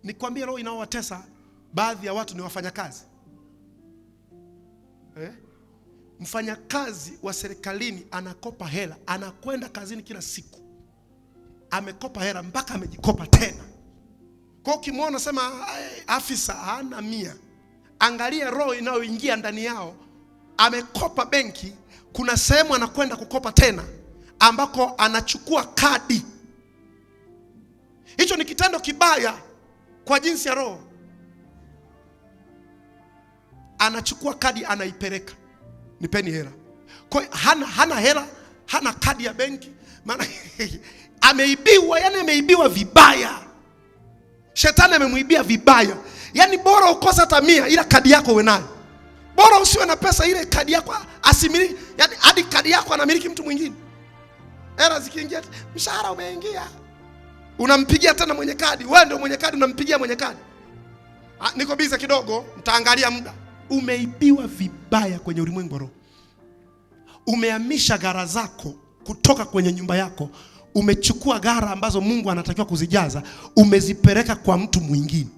Nikwambie roho inaowatesa baadhi ya watu ni wafanyakazi. Mfanyakazi wa serikalini anakopa hela, anakwenda kazini kila siku, amekopa hela mpaka amejikopa tena. Kwa ukimwona sema afisa hana 100, angalia roho inayoingia ndani yao. Amekopa benki, kuna sehemu anakwenda kukopa tena ambako anachukua kadi. Hicho ni kitendo kibaya kwa jinsi ya roho. Anachukua kadi anaipeleka, nipeni hela. Kwa hana hela, hana kadi ya benki, maana ameibiwa, yani ameibiwa vibaya. Shetani amemuibia vibaya. Yani bora ukose hata 100 ila kadi yako uwe nayo. Bora usiwe na pesa ile kadi yako asimiliki, yani hadi kadi yako anamiliki mtu mwingine. Hela zikiingia, mshahara umeingia, unampigia tena mwenye kadi. Wewe ndio mwenye kadi, unampigia mwenye kadi. Niko biza kidogo, mtaangalia muda. Umeibiwa vibaya kwenye ulimwengu roho. Umehamisha gara zako kutoka kwenye nyumba yako. Umechukua gara ambazo Mungu anatakiwa kuzijaza, umezipeleka kwa mtu mwingine.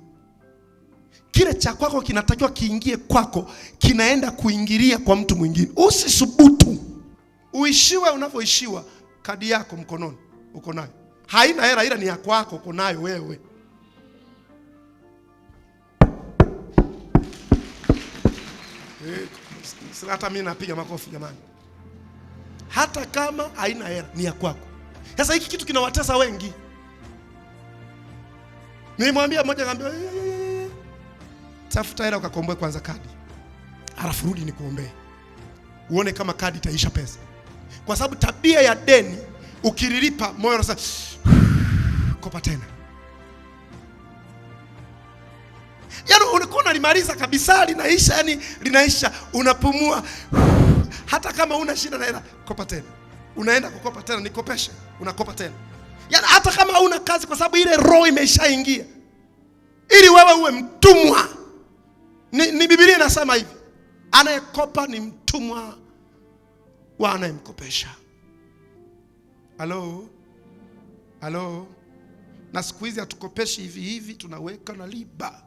Kile cha kwako kinatakiwa kiingie kwako, kinaenda kuingilia kwa mtu mwingine. Usisubutu. Uishiwe unavyoishiwa. Kadi yako mkononi uko nayo. Haina hela ila ni ya kwako, uko nayo wewe. Hata mimi napiga makofi jamani. Hata kama haina hela ni ya kwako. Sasa hiki kitu kinawatesa wengi. Nilimwambia mmoja, ngambia tafuta hela ukakomboe kwanza kadi, alafu rudi nikuombee, uone kama kadi itaisha pesa. Kwa sababu tabia ya deni, ukililipa moyo unasema kopa tena. Yani unakuwa unalimaliza kabisa, linaisha, yani linaisha, unapumua. Hata kama una shida na hela, kopa tena. Unaenda kukopa tena, nikopeshe, unakopa tena. Yani hata kama hauna kazi, kwa sababu ile roho imeshaingia. Ili wewe uwe mtumwa. Ni Biblia inasema hivi. Anayekopa ni mtumwa wa anayemkopesha. Halo. Na siku hizi hatukopeshi hivi hivi, tunaweka na riba.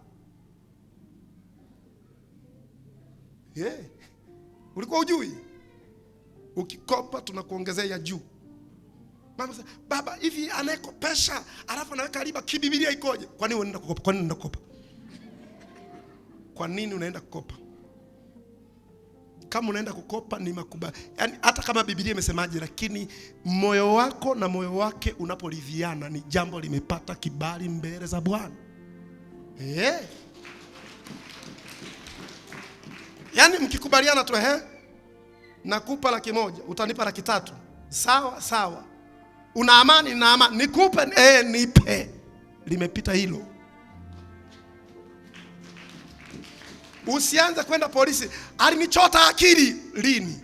Ulikuwa ujui? Ukikopa tunakuongezea ya juu. Mama sasa, baba hivi anayekopesha alafu anaweka riba, kibiblia ikoje? Kwa nini unaenda kukopa? Kwa nini unaenda kukopa? Kwa nini unaenda kukopa? Kama unaenda kukopa ni makubali. Yani hata kama Biblia imesemaje, lakini moyo wako na moyo wake unaporidhiana ni jambo limepata kibali mbele za Bwana. Yani mkikubaliana tu, nakupa 100,000, utanipa 300,000. Sawa. Una amani na amani. Nikupe, nipe. Limepita hilo. Usianze kwenda polisi, alinichota akili. Lini?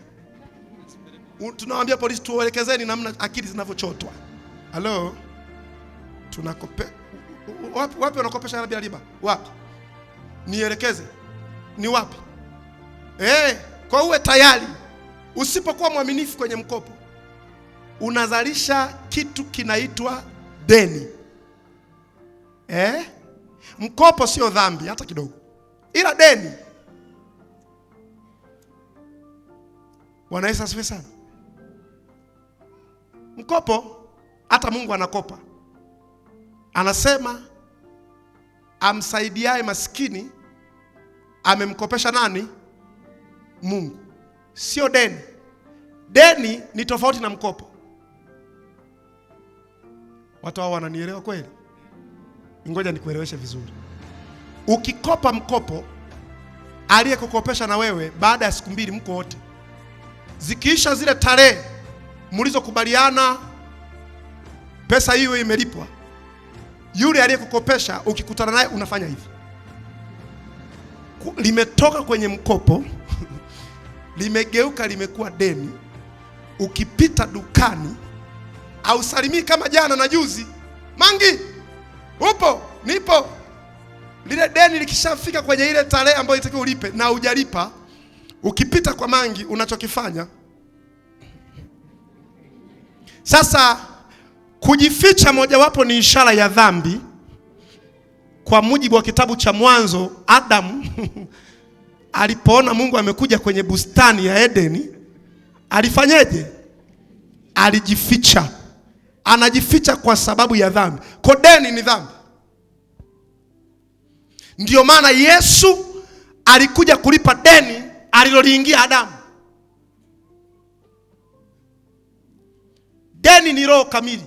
Tunawaambia polisi tuelekezeni namna akili zinavyochotwa. Halo? Tunakope. Wapi wanakopesha hela bila riba? Wapi? Nielekeze. Ni wapi? Kwa uwe tayari. Usipokuwa mwaminifu kwenye mkopo, unazalisha kitu kinaitwa deni. Mkopo sio dhambi hata kidogo, ila deni. Bwana Yesu asifiwe sana. Mkopo hata Mungu anakopa. Anasema amsaidiaye maskini amemkopesha nani? Mungu. Sio deni. Deni ni tofauti na mkopo. Watu hao wananielewa kweli? Ngoja nikueleweshe vizuri. Ukikopa mkopo, aliyekukopesha na wewe, baada ya siku 2 mko wote. Zikiisha zile tarehe mlizokubaliana pesa hiyo imelipwa, yule aliyekukopesha ukikutana naye unafanya hivi. Limetoka kwenye mkopo limegeuka limekuwa deni. Ukipita dukani au salimii kama jana na juzi, Mangi upo? Nipo. Lile deni likishafika kwenye ile tarehe ambayo itakiwa ulipe na hujalipa, ukipita kwa Mangi unachokifanya sasa, kujificha mojawapo ni ishara ya dhambi. Kwa mujibu wa kitabu cha Mwanzo, Adamu alipoona Mungu amekuja kwenye bustani ya Edeni, alifanyeje? Alijificha. Anajificha kwa sababu ya dhambi. Kwa deni ni dhambi. Ndiyo maana Yesu alikuja kulipa deni aliloliingia Adamu. Deni ni roho kamili.